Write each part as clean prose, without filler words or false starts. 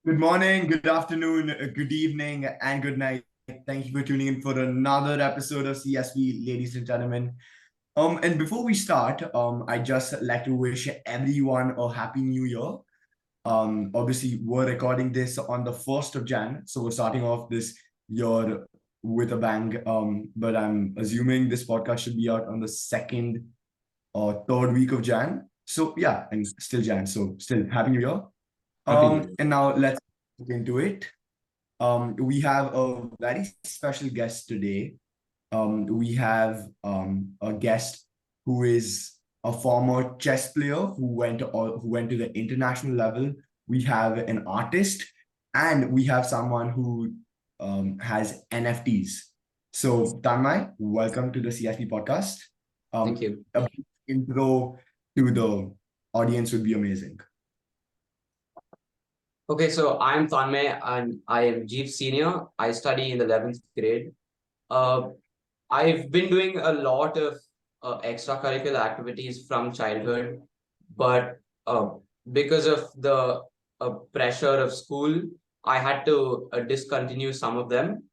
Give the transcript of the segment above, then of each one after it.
Good morning, good afternoon, good evening, and good night. Thank you for tuning in for another episode of CSV, ladies and gentlemen. And before we start, I just like to wish everyone a happy new year. Obviously, we're recording this on the 1st of Jan, so we're starting off this year with a bang. But I'm assuming this podcast should be out on the second or third week of Jan. So yeah, and still Jan. So still happy new year. Happy New Year. And now let's get into it. We have a very special guest today. We have a guest who is a former chess player who went to the international level. We have an artist, and we have someone who has NFTs. So, Tanmay, welcome to the CSP podcast. Thank you. A brief intro to the audience would be amazing. Okay, so I'm Tanmay and I am Jeev Senior. I study in the 11th grade. Uh, I've been doing a lot of extracurricular activities from childhood, but because of the pressure of school, I had to discontinue some of them.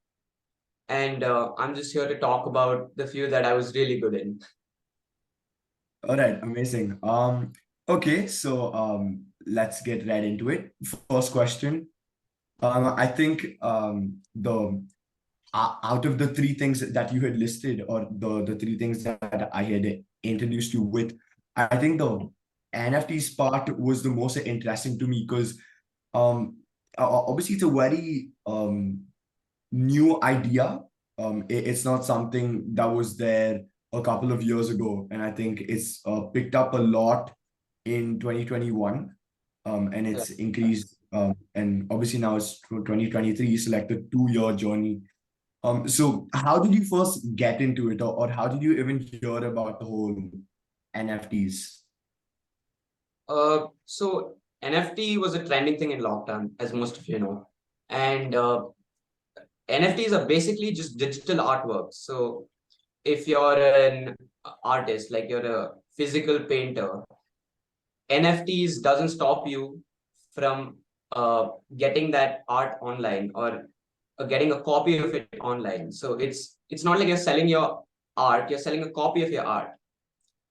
And I'm just here to talk about the few that I was really good in. All right, amazing. Okay, so let's get right into it. First question. I think the out of the three things that you had listed, or the three things that I had introduced you with, I think the NFTs part was the most interesting to me because obviously it's a very new idea. It's not something that was there a couple of years ago, and I think it's picked up a lot in 2021, and Yeah. it's increased. And obviously now it's 2023, so like the 2 year journey. So how did you first get into it, or how did you even hear about the whole NFTs? So NFT was a trending thing in lockdown, as most of you know. And NFTs are basically just digital artworks. So if you're an artist, like you're a physical painter, NFTs doesn't stop you from getting that art online or getting a copy of it online. So it's not like you're selling your art, you're selling a copy of your art.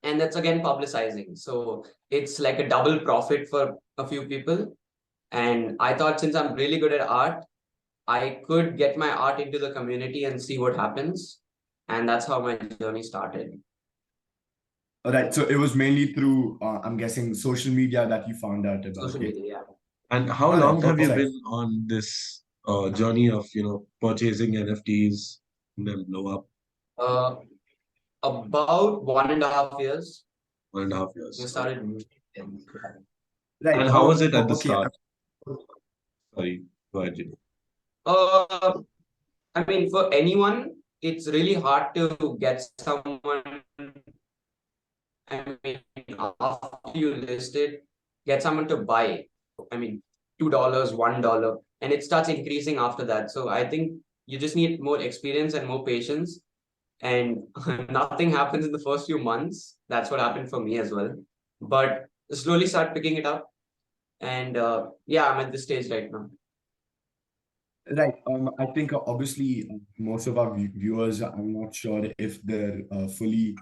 And that's again publicizing. So it's like a double profit for a few people. And I thought since I'm really good at art, I could get my art into the community and see what happens. And that's how my journey started. All right, so it was mainly through, I'm guessing, social media that you found out about Social it. media, yeah. And how All right, long have you perfect. been on this journey of, purchasing NFTs and then blow up? Uh, about 1.5 years, One and a half we years. Okay. started. Right. And how was it at the Okay. start? Sorry, go ahead, Jimmy. Uh, I mean, for anyone, it's really hard to get someone. I mean, after you list it, get someone to buy. I mean, $2, $1, and it starts increasing after that. So I think you just need more experience and more patience. And nothing happens in the first few months. That's what happened for me as well. But slowly start picking it up. And yeah, I'm at this stage right now. Right. I think obviously most of our viewers, I'm not sure if they're fully,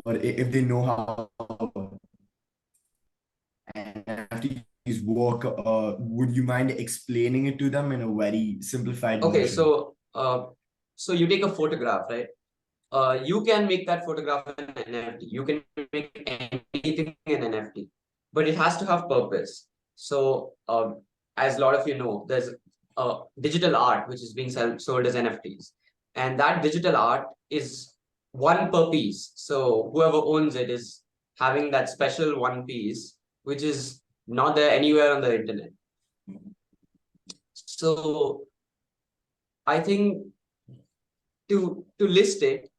or if they know how NFTs work. Would you mind explaining it to them in a very simplified Okay, version? so you take a photograph, right? You can make that photograph an NFT. You can make anything an NFT, but it has to have purpose. So, as a lot of you know, there's digital art which is being sold as NFTs, and that digital art is one per piece. So whoever owns it is having that special one piece, which is not there anywhere on the internet. So I think to list it,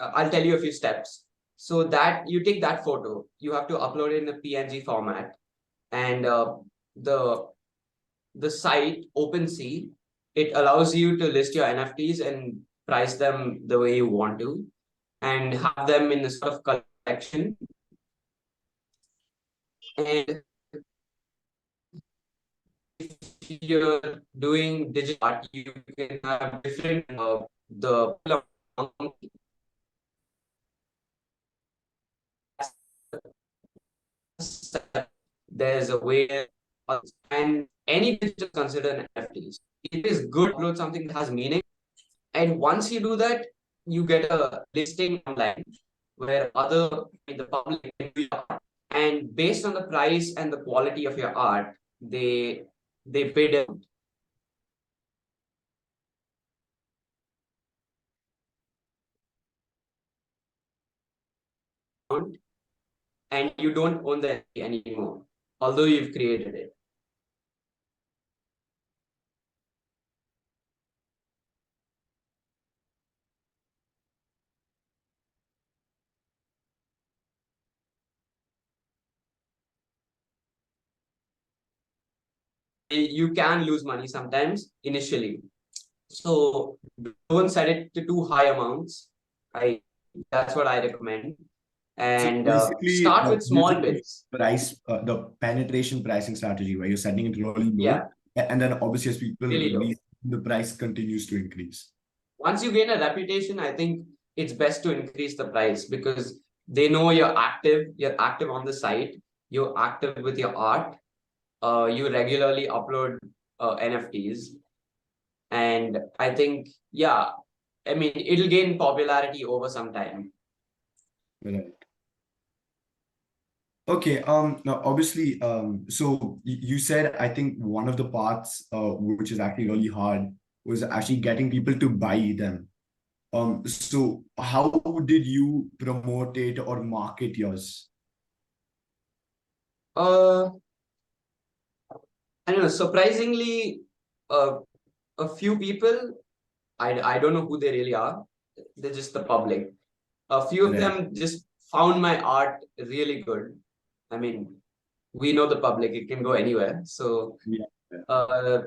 I'll tell you a few steps. So that you take that photo, you have to upload it in a PNG format, and the the site OpenSea, it allows you to list your NFTs and price them the way you want to, and have them in a sort of collection. And if you're doing digital art, you can have different the there's a way, and any digital consider an NFTs. It is good to upload something that has meaning, and once you do that, you get a listing online where the public can view your art. And based on the price and the quality of your art, they bid it, and you don't own the NFT anymore, although you've created it. You can lose money sometimes initially. So don't set it to too high amounts. I That's what I recommend. So And basically, start with small using bits. the penetration pricing strategy where you're setting it really Yeah, low, and then obviously as people really low. release, the price continues to increase. Once you gain a reputation, I think it's best to increase the price because they know you're active on the site, you're active with your art, you regularly upload NFTs. And I think, yeah, I mean, it'll gain popularity over some time. Right. Okay. Now obviously, so you said I think one of the parts, which is actually really hard, was actually getting people to buy them. So how did you promote it or market yours? Uh, I don't know, surprisingly, uh, a few people, I don't know who they really are, they're just the public. A few of Right. them just found my art really good. I mean, we know the public, it can go anywhere. So Yeah. uh,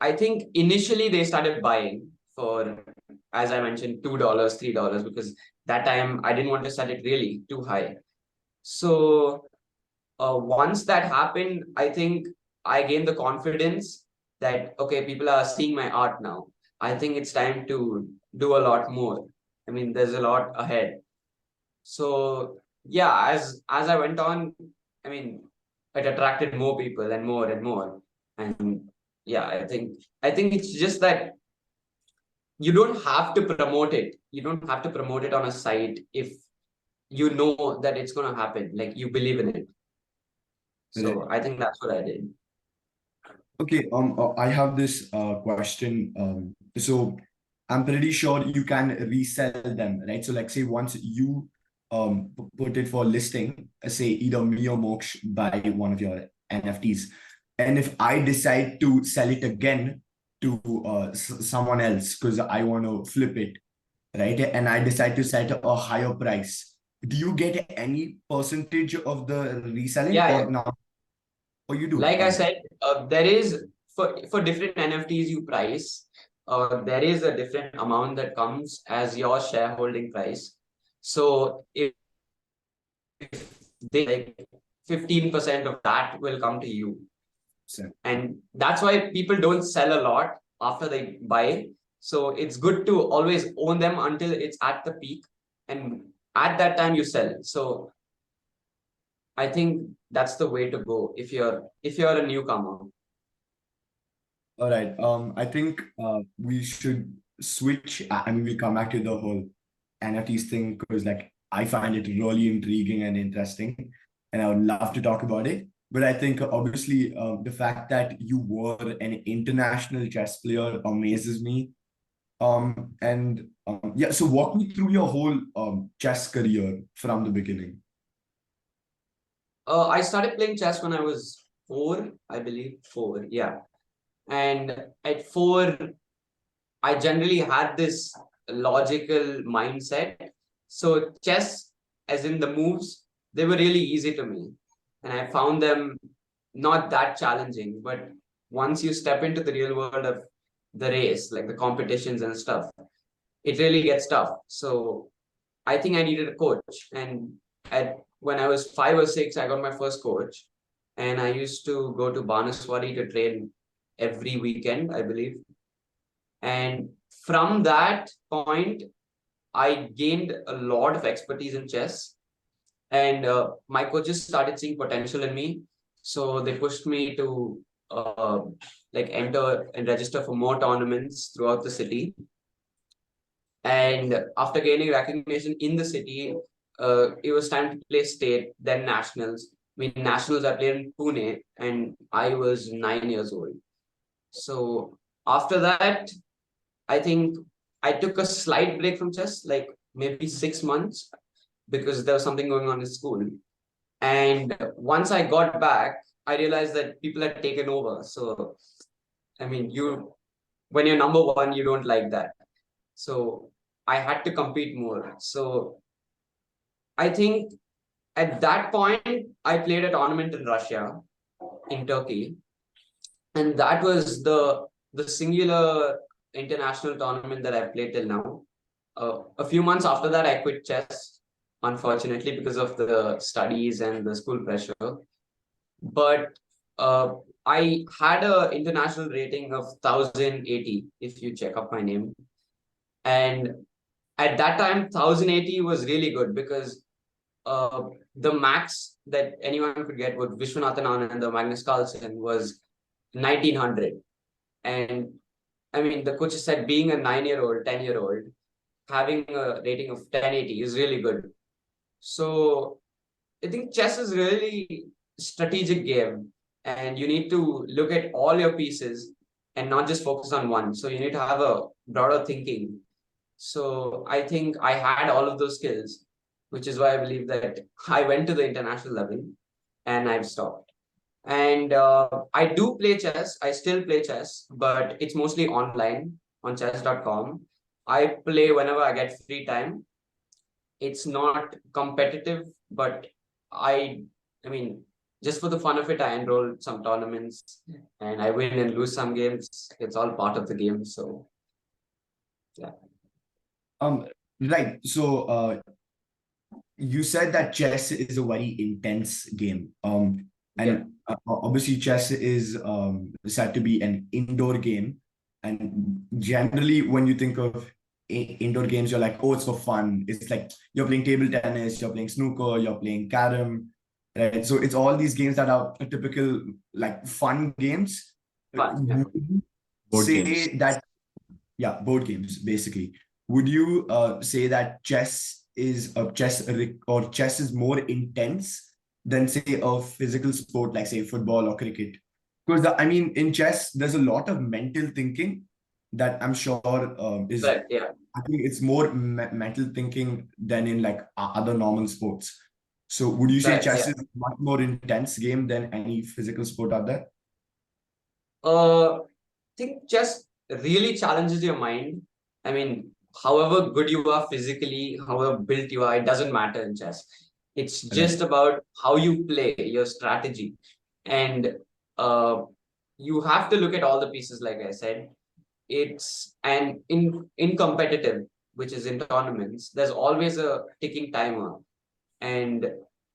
I think initially they started buying for, as I mentioned, $2, $3, because that time I didn't want to set it really too high. So once that happened, I think I gained the confidence that, okay, people are seeing my art now. I think it's time to do a lot more. I mean, there's a lot ahead. So yeah, as I went on, I mean, it attracted more people and more and more. And yeah, I think it's just that you don't have to promote it. You don't have to promote it on a site if you know that it's gonna happen. Like you believe in it. Right. So I think that's what I did. Okay, I have this question. So I'm pretty sure you can resell them, right? So like say once you put it for listing, say either me or Moksh buy one of your NFTs, and if I decide to sell it again to someone else because I want to flip it, right? And I decide to set a higher price, do you get any percentage of the reselling Yeah, or yeah. not? Or you do? Like All I right. said, there is for different NFTs you price. There is a different amount that comes as your shareholding price. So if they like 15% of that will come to you. So, And that's why people don't sell a lot after they buy. So it's good to always own them until it's at the peak. And at that time you sell. So I think that's the way to go if you're a newcomer. all right. I think we should switch. I mean, we'll come back to the whole NFTs thing because, like, I find it really intriguing and interesting, and I would love to talk about it. But I think obviously the fact that you were an international chess player amazes me. And yeah, so walk me through your whole chess career from the beginning. I started playing chess when I was four, I believe. Four, yeah. And at four, I generally had this logical mindset. So chess, as in the moves, they were really easy to me. And I found them not that challenging. But once you step into the real world of the race, like the competitions and stuff, it really gets tough. So I think I needed a coach. And when I was 5 or 6, I got my first coach. And I used to go to Banaswari to train every weekend, I believe. And from that point, I gained a lot of expertise in chess. And my coaches started seeing potential in me. So they pushed me to like enter and register for more tournaments throughout the city. And after gaining recognition in the city, it was time to play state, then nationals. I mean, nationals I played in Pune, and I was 9 years old. So after that, I think I took a slight break from chess, like maybe 6 months, because there was something going on in school. And once I got back, I realized that people had taken over. So, I mean, when you're number one, you don't like that. So I had to compete more. So I think at that point, I played a tournament in Russia, in Turkey, and that was the singular international tournament that I've played till now. A few months after that, I quit chess, unfortunately, because of the studies and the school pressure. But uh, I had a international rating of 1080 if you check up my name. And at that time, 1080 was really good because the max that anyone could get with Vishwanathan Anand or Magnus Carlsen was 1900. And I mean, the coach said being a 9-year-old, 10-year-old, having a rating of 1080 is really good. So I think chess is really strategic game, and you need to look at all your pieces and not just focus on one. So you need to have a broader thinking. So I think I had all of those skills, which is why I believe that I went to the international level and I've stopped. And I do play chess. I still play chess, but it's mostly online on chess.com. I play whenever I get free time. It's not competitive, but I mean, just for the fun of it, I enroll some tournaments and I win and lose some games. It's all part of the game. So yeah. Um, right. So you said that chess is a very intense game. And obviously chess is said to be an indoor game. And generally, when you think of indoor games, you're like, oh, it's for fun. It's like you're playing table tennis, you're playing snooker, you're playing carom, right? So it's all these games that are typical like fun games. Fun. Yeah. Would you Board games. say that, yeah, board games basically. Would you say that chess is more intense than say a physical sport like say football or cricket? Because I mean, in chess, there's a lot of mental thinking that I'm sure is. But yeah. I think it's more mental thinking than in like other normal sports. So would you say Right. chess Yeah. is much more intense game than any physical sport out there? I think chess really challenges your mind. I mean, however good you are physically, however built you are, it doesn't matter in chess. It's Right. just about how you play, your strategy. And uh, you have to look at all the pieces, like I said. It's and in competitive, which is in tournaments, there's always a ticking timer. And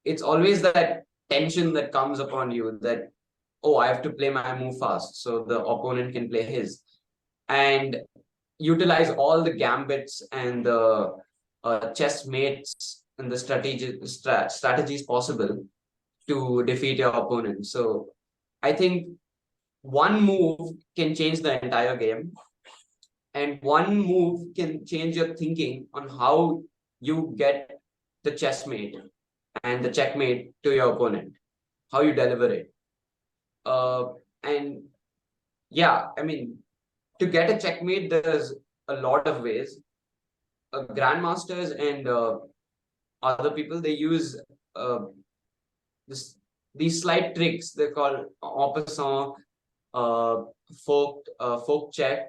it's always that tension that comes upon you that, oh, I have to play my move fast so the opponent can play his. And utilize all the gambits and the chess mates and the strategies possible to defeat your opponent. So I think one move can change the entire game, and one move can change your thinking on how you get the chessmate and the checkmate to your opponent, how you deliver it. And yeah, I mean, to get a checkmate, there's a lot of ways. Grandmasters and other people, they use uh, this these slight tricks. They call en passant, uh, folk check,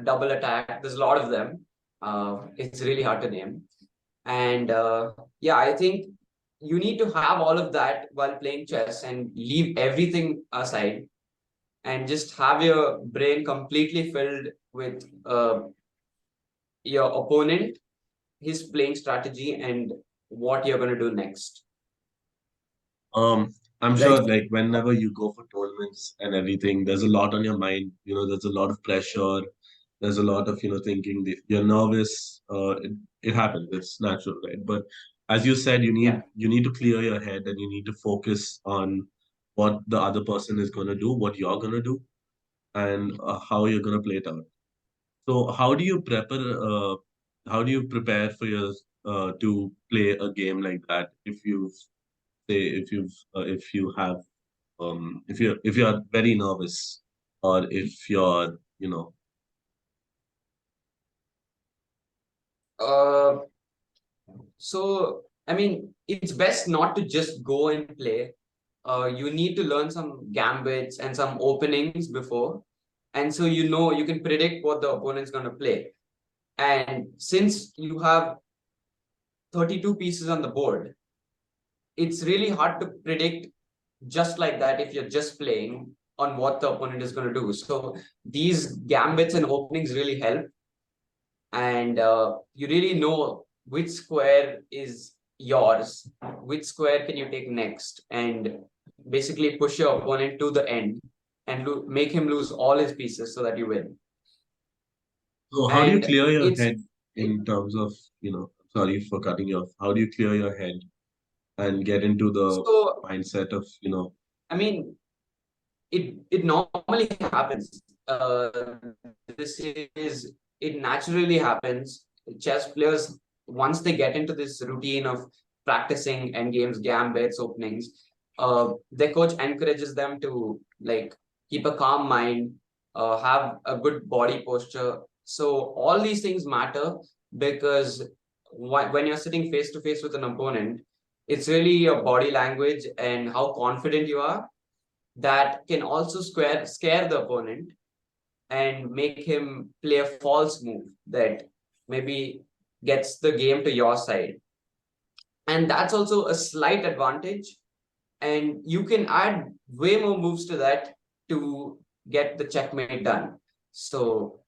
double attack. There's a lot of them. It's really hard to name. And yeah, I think you need to have all of that while playing chess and leave everything aside and just have your brain completely filled with your opponent, his playing strategy, and what you're going to do next. I'm Right. sure, like, whenever you go for tournaments and everything, there's a lot on your mind. There's a lot of pressure. There's a lot of, thinking. You're nervous. It happens. It's natural, right? But as you said, Yeah. you need to clear your head and you need to focus on what the other person is going to do, what you're going to do, and how you're going to play it out. So, how do you prepare for your to play a game like that? If you have if you're very nervous, or if you're Uh, so I mean, it's best not to just go and play. You need to learn some gambits and some openings before, and so you can predict what the opponent's going to play. And since you have 32 pieces on the board, it's really hard to predict just like that if you're just playing on what the opponent is going to do. So these gambits and openings really help, and you really know which square is yours, which square can you take next, and basically push your opponent to the end and make him lose all his pieces so that you win. so how do you And clear your it's head it, in terms of, sorry for cutting you off. How do you clear your head and get into the so mindset of, I mean, it normally happens. This is it naturally happens. Chess players, once they get into this routine of practicing end games, gambits, openings, their coach encourages them to like keep a calm mind, have a good body posture. So all these things matter because when you're sitting face to face with an opponent, it's really your body language and how confident you are that can also scare the opponent and make him play a false move that maybe gets the game to your side. And that's also a slight advantage. And you can add way more moves to that to get the checkmate done. So,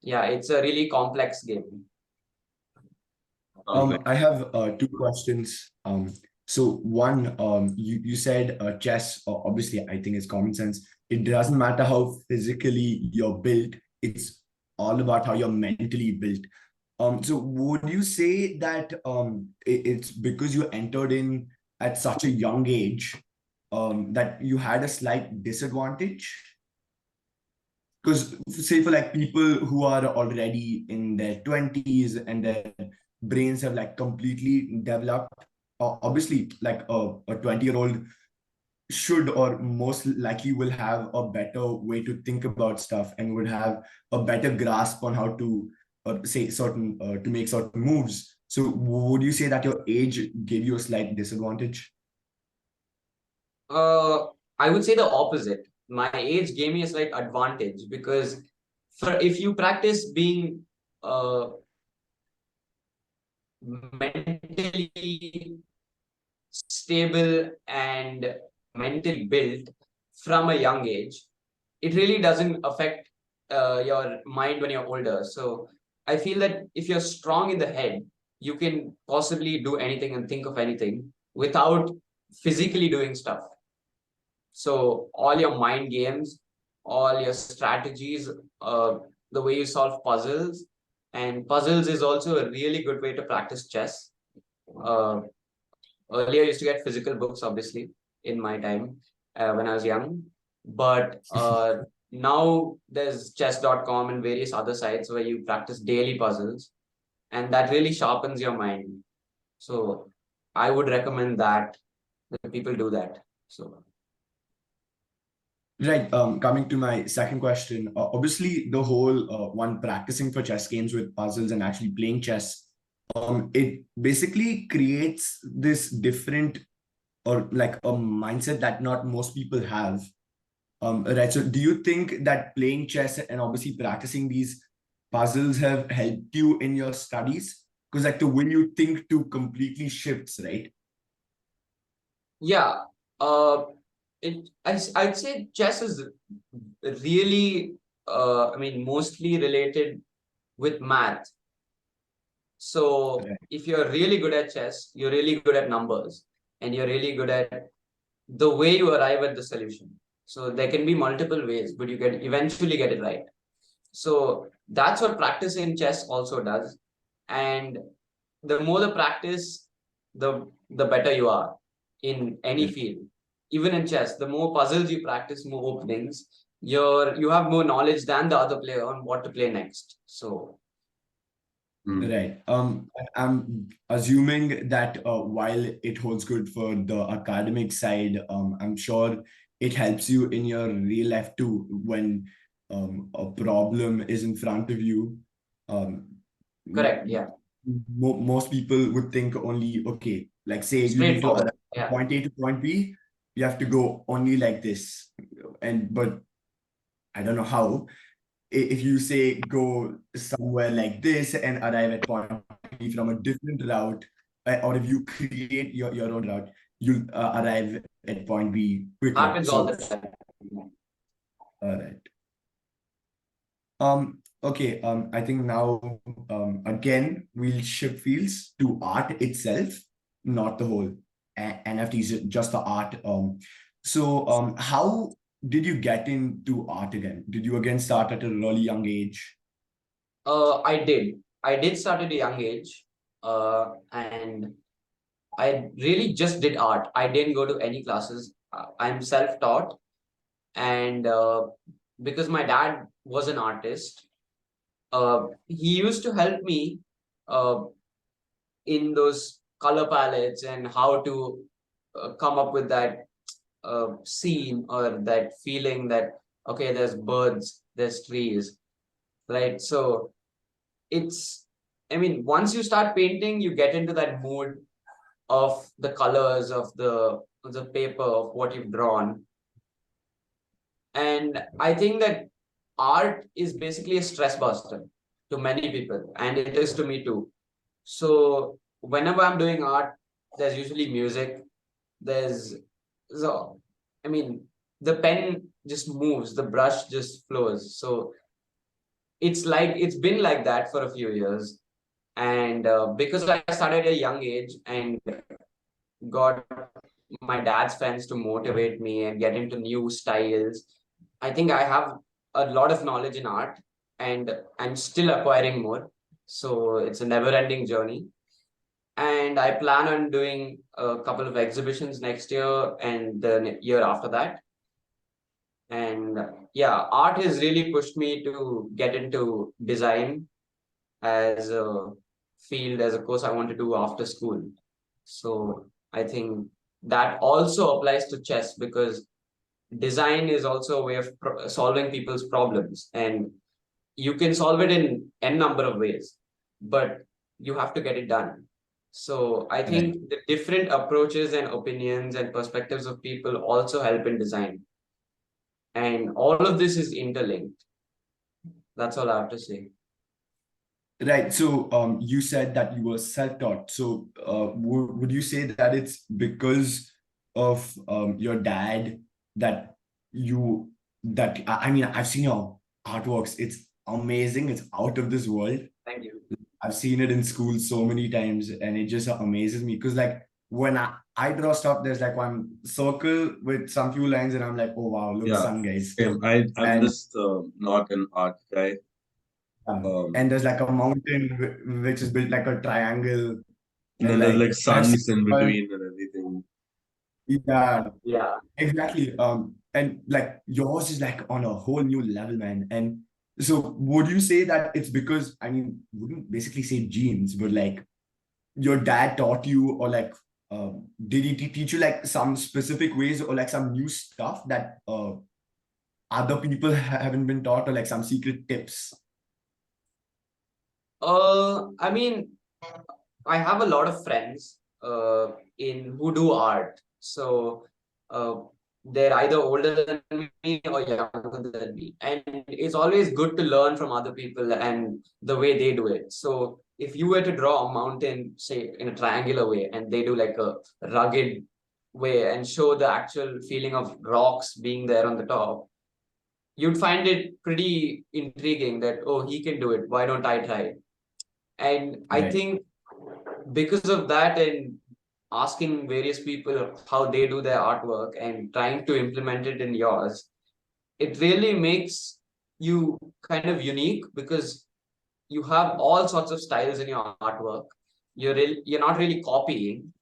yeah, it's a really complex game. complex? I have two questions. So one, you said chess. Obviously, I think it's common sense. It doesn't matter how physically you're built. It's all about how you're mentally built. So would you say that it's because you entered in at such a young age that you had a slight disadvantage? Because say for like people who are already in their 20s and their brains have like completely developed, obviously like a 20-year-old should or most likely will have a better way to think about stuff and would have a better grasp on how to say certain to make certain moves. So would you say that your age gave you a slight disadvantage? Uh, I would say the opposite. My age gave me a slight advantage because for if you practice being mentally stable and mentally built from a young age, it really doesn't affect your mind when you're older. So I feel that if you're strong in the head, you can possibly do anything and think of anything without physically doing stuff. So all your mind games, all your strategies, the way you solve puzzles, and puzzles is also a really good way to practice chess. Uh, Earlier, I used to get physical books, obviously, in my time when I was young. But now there's chess.com and various other sites where you practice daily puzzles, and that really sharpens your mind. So I would recommend that people do that. So Right. Coming to my second question, obviously the whole one practicing for chess games with puzzles and actually playing chess, it basically creates this different or like a mindset that not most people have. Right. So, do you think that playing chess and obviously practicing these puzzles have helped you in your studies? Because like the way you think to completely shifts, right? yeah, uh, I'd say chess is really, I mean, mostly related with math. So Right. if you're really good at chess, you're really good at numbers, and you're really good at the way you arrive at the solution. So there can be multiple ways, but you can eventually get it right. So that's what practice in chess also does. And the more the practice, the better you are in any field. Even in chess, the more puzzles you practice, more openings, you have more knowledge than the other player on what to play next. So Right. I'm assuming that while it holds good for the academic side, I'm sure it helps you in your real life too when a problem is in front of you. Um, correct, yeah. Most people would think only, okay, like say you need to Straightforward. arrive from Yeah. point A to point B, you have to go only like this. But I don't know how. If you say go somewhere like this and arrive at point B from a different route, or if you create your own route, you'll arrive at point B quicker. Happens all So, the time. all right. Okay, I think now again we'll shift fields to art itself, not the whole NFTs, just the art. How did you get into art again? Did you again start at a really young age? I did. I did start at a young age. And I really just did art. I didn't go to any classes. I'm self-taught, and because my dad was an artist, he used to help me uh, in those color palettes and how to come up with that scene or that feeling that okay, there's birds, there's trees, right? So it's, I mean, once you start painting, you get into that mood of the colors of the paper of what you've drawn. And I think that art is basically a stress buster to many people, and it is to me too. So whenever I'm doing art, there's usually music. There's so I mean the pen just moves, the brush just flows. So it's like it's been like that for a few years. And because I started at a young age and got my dad's friends to motivate me and get into new styles, I think I have a lot of knowledge in art and I'm still acquiring more. So it's a never ending journey. And I plan on doing a couple of exhibitions next year and the year after that. And yeah, art has really pushed me to get into design as a field, as a course I want to do after school. So I think that also applies to chess because design is also a way of solving people's problems, and you can solve it in n number of ways, but you have to get it done. So I Right. think the different approaches and opinions and perspectives of people also help in design, and all of this is interlinked. That's all I have to say. Right. So, you said that you were self-taught. So, would you say that it's because of your dad that you that I mean, I've seen your artworks. It's amazing. It's out of this world. Thank you. I've seen it in school so many times, and it just amazes me because, like, when I draw stuff, there's like one circle with some few lines, and I'm like, oh wow, look, Yeah, sun, guys. same. I'm And just not an art guy. Um, and there's like a mountain which is built like a triangle, and and then there's like like I've seen suns in between and everything. yeah, Yeah. exactly. And like yours is like on a whole new level, man. And so would you say that it's because, I mean, wouldn't basically say genes, but like your dad taught you, or like did he teach you like some specific ways or like some new stuff that other people haven't been taught, or like some secret tips? I mean, I have a lot of friends in who do art. So uh, they're either older than me or younger than me. And it's always good to learn from other people and the way they do it. So if you were to draw a mountain, say in a triangular way, and they do like a rugged way and show the actual feeling of rocks being there on the top, you'd find it pretty intriguing that, oh, he can do it. Why don't I try? And I Right. think because of that, and asking various people how they do their artwork and trying to implement it in yours, it really makes you kind of unique because you have all sorts of styles in your artwork. You're not really copying,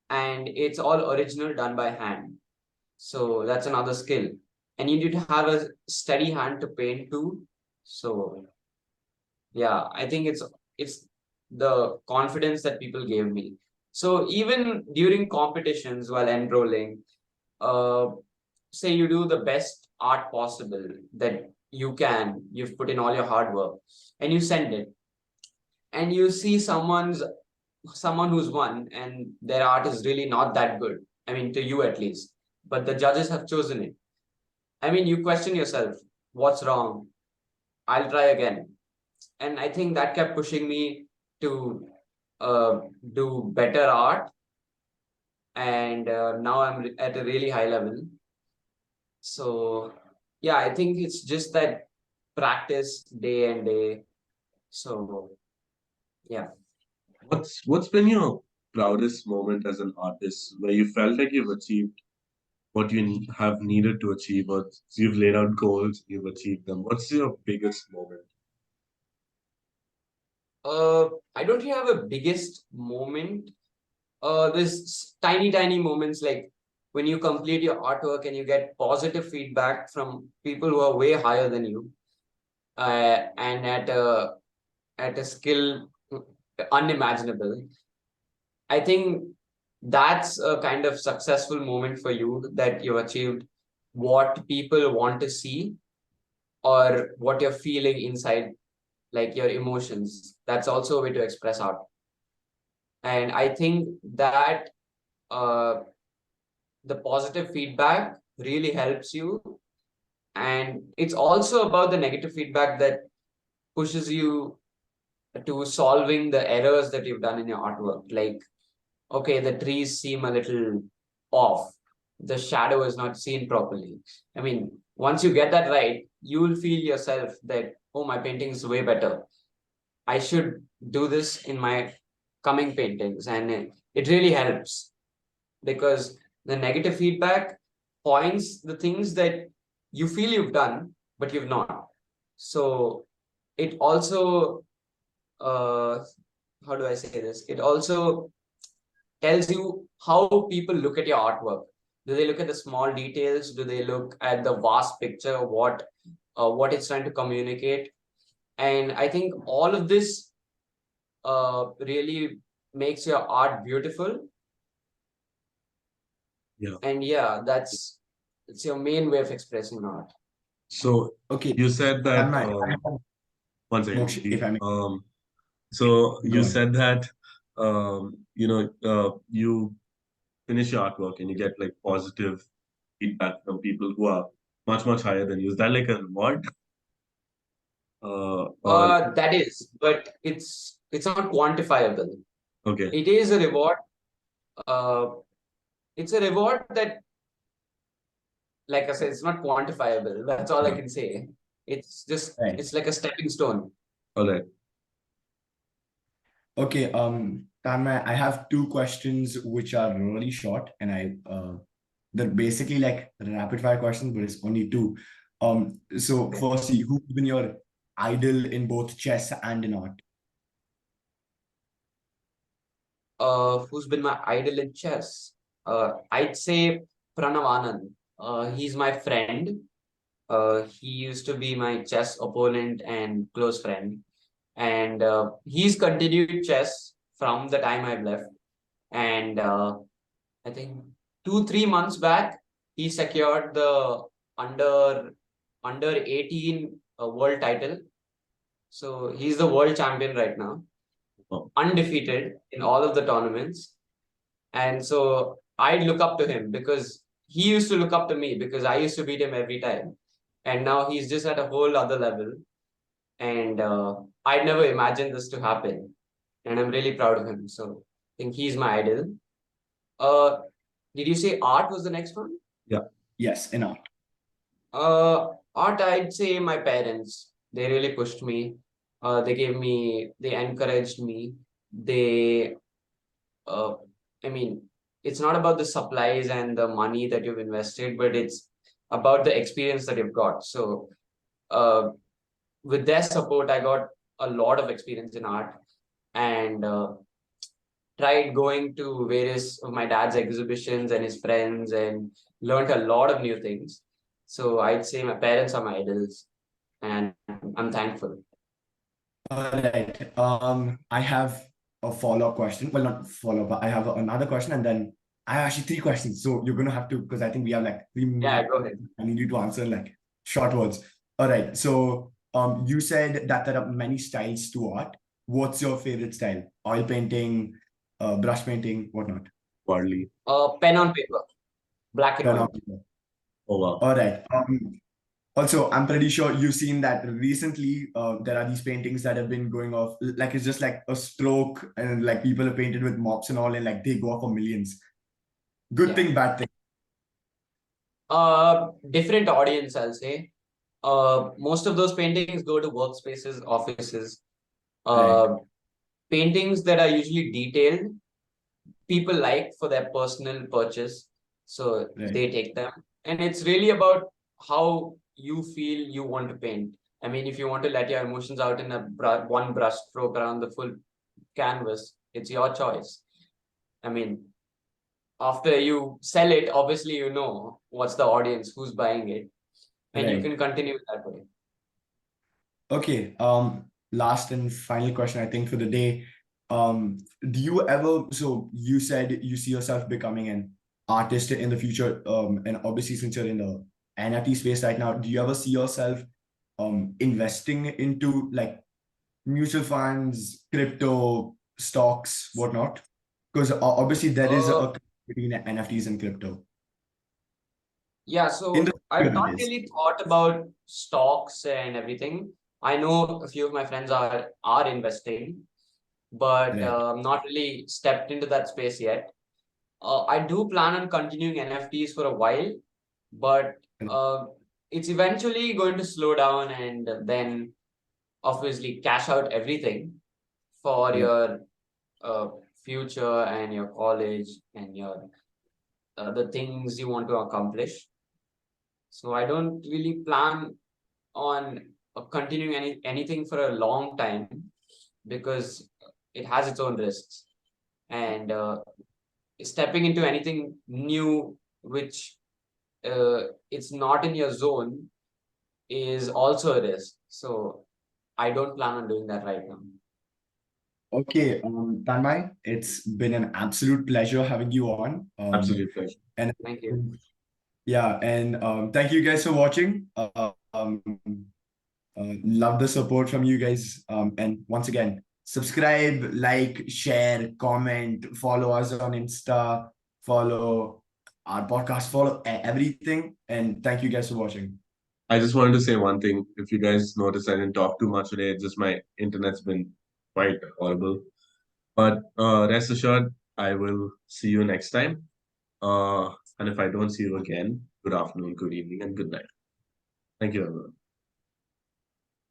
and it's all original done by hand. So that's another skill. And you need to have a steady hand to paint too. So yeah, I think it's the confidence that people gave me. So even during competitions while enrolling, uh, say you do the best art possible that you've put in all your hard work, and you send it, and you see someone who's won and their art is really not that good. I mean, to you at least, but the judges have chosen it. I mean, you question yourself, what's wrong? I'll try again. And I think that kept pushing me to uh, do better art. And now I'm at a really high level. So, yeah, I think it's just that practice day and day. So, yeah. What's been your proudest moment as an artist where you felt like you've achieved what you have needed to achieve, or you've laid out goals, you've achieved them? What's your biggest moment? I don't really have a biggest moment. There's tiny moments like when you complete your artwork and you get positive feedback from people who are way higher than you, and at a skill unimaginable. I think that's a kind of successful moment for you that you achieved what people want to see or what you're feeling inside, like your emotions. That's also a way to express art. And I think that uh, the positive feedback really helps you. And it's also about the negative feedback that pushes you to solving the errors that you've done in your artwork. Like, okay, the trees seem a little off. The shadow is not seen properly. I mean, once you get that right, you will feel yourself that, oh, my painting is way better. I should do this in my coming paintings. And it really helps because the negative feedback points the things that you feel you've done, but you've not. So it also, how do I say this? It also tells you how people look at your artwork. Do they look at the small details? Do they look at the vast picture of what it's trying to communicate? And I think all of this really makes your art beautiful. Yeah. And yeah, it's your main way of expressing art. So Okay, you said I'm that not, one second. Moksh, if I may So go you ahead. said that you finish your artwork and you get like positive feedback from people who are much higher than you. Is that like a reward? Or That is, but it's not quantifiable. okay, It is a reward. Uh, it's a reward that, like I said, it's not quantifiable. That's all I yeah, can say. Right. It's like a stepping stone. all right. Okay, Tanmay, I have two questions which are really short, and they're basically like rapid fire questions, but it's only two. So Okay. firstly, who's been your idol in both chess and in art? Who's been my idol in chess? I'd say Pranav Anand. He's my friend. He used to be my chess opponent and close friend. And he's continued chess from the time I've left. And I think 2 3 months back, he secured the under under 18 world title. So he's the world champion right now, Oh, undefeated in all of the tournaments. And so I look up to him because he used to look up to me because I used to beat him every time. And now he's just at a whole other level. And I never imagined this to happen. And I'm really proud of him. So I think he's my idol. Uh, did you say art was the next one? yeah. Yes, in art. Art, I'd say my parents. They really pushed me. They encouraged me. They uh, I mean, it's not about the supplies and the money that you've invested, but it's about the experience that you've got. So with their support, I got a lot of experience in art, and tried going to various of my dad's exhibitions and his friends, and learned a lot of new things. So I'd say my parents are my idols, and I'm thankful. All right. I have a follow-up question. Well, not follow-up, but I have another question, and then I have actually three questions. So you're gonna have to, because I think we have like 3 minutes. Yeah, go ahead. I need you to answer in like short words. All right. So you said that there are many styles to art. What's your favorite style? Oil painting, brush painting, whatnot. Partly. Pen on paper, black and Pen on white. paper. Oh wow. All right. Also, I'm pretty sure you've seen that recently. There are these paintings that have been going off. Like it's just like a stroke, and like people are painted with mops and all, and like they go off for millions. Good Yeah. thing, bad thing. Different audience, I'll say. Most of those paintings go to workspaces, offices. Right, Uh, Paintings that are usually detailed, people like for their personal purchase, so right, they take them. And it's really about how you feel you want to paint. I mean, if you want to let your emotions out in one brush stroke around the full canvas, it's your choice. I mean, after you sell it, obviously you know what's the audience, who's buying it, and you right. can continue that way. Okay. Last and final question, I think, for the day. Do you ever, so you said you see yourself becoming an artist in the future, and obviously since you're in the NFT space right now, do you ever see yourself investing into like mutual funds, crypto, stocks, whatnot? Because obviously there is Uh, a between NFTs and crypto yeah, in the so I've future, that not is. really thought about stocks and everything. I know a few of my friends are investing, but Right. not really stepped into that space yet. I do plan on continuing NFTs for a while, but uh, it's eventually going to slow down, and then obviously cash out everything for Right. your uh, future and your college and your the things you want to accomplish. So I don't really plan on continuing anything for a long time, because it has its own risks, and stepping into anything new which it's not in your zone is also a risk. So I don't plan on doing that right now. Okay, Tanmay, it's been an absolute pleasure having you on. Absolute pleasure. And Thank you. yeah, and thank you guys for watching. Love the support from you guys. And once again, subscribe, like, share, comment, follow us on Insta, follow our podcast, follow everything. And thank you guys for watching. I just wanted to say one thing. If you guys notice, I didn't talk too much today. It's just my internet's been quite horrible. But rest assured, I will see you next time. And if I don't see you again, good afternoon, good evening, and good night. Thank you, everyone.